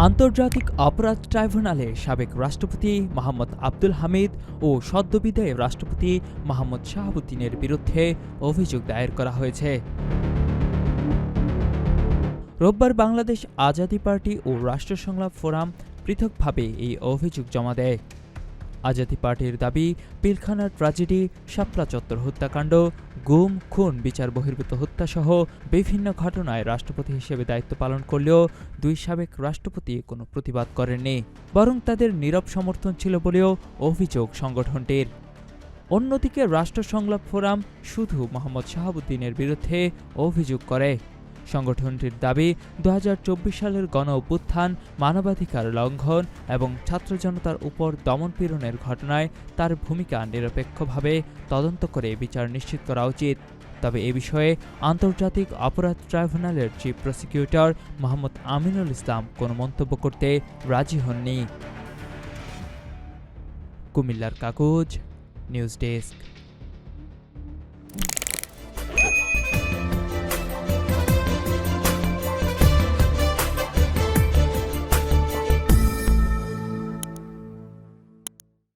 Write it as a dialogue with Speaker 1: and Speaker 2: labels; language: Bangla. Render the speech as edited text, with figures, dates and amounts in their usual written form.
Speaker 1: আন্তর্জাতিক অপরাধ ট্রাইব্যুনালে সাবেক রাষ্ট্রপতি মোহাম্মদ আব্দুল হামিদ ও সদ্যবিদায়ী রাষ্ট্রপতি মোহাম্মদ শাহাবুদ্দিনের বিরুদ্ধে অভিযোগ দায়ের করা হয়েছে। রোববার বাংলাদেশ আজাদী পার্টি ও রাষ্ট্র সংলাপ ফোরাম পৃথকভাবে এই অভিযোগ জমা দেয়। আজাদী পার্টির দাবি, পিলখানার ট্র্যাজেডি, শাপলা চত্বর হত্যাকাণ্ড, গুম, খুন, বিচার বহির্ভূত হত্যাসহ বিভিন্ন ঘটনায় রাষ্ট্রপতি হিসেবে দায়িত্ব পালন করলেও দুই সাবেক রাষ্ট্রপতি কোনো প্রতিবাদ করেননি, বরং তাদের নীরব সমর্থন ছিল বলেও অভিযোগ সংগঠনটির। অন্যদিকে রাষ্ট্র সংলাপ ফোরাম শুধু মোহাম্মদ শাহাবুদ্দিনের বিরুদ্ধে অভিযোগ করে। সংগঠনটির দাবি, ২০২৪ সালের গণ অভ্যুত্থান, মানবাধিকার লঙ্ঘন এবং ছাত্র জনতার উপর দমনপীড়নের ঘটনায় তার ভূমিকা নিরপেক্ষভাবে তদন্ত করে বিচার নিশ্চিত করা উচিত। তবে এ বিষয়ে আন্তর্জাতিক অপরাধ ট্রাইব্যুনালের চিফ প্রসিকিউটর মোহাম্মদ আমিনুল ইসলাম কোনো মন্তব্য করতে রাজি হননি। কুমিল্লার কাগজ, নিউজ ডেস্ক।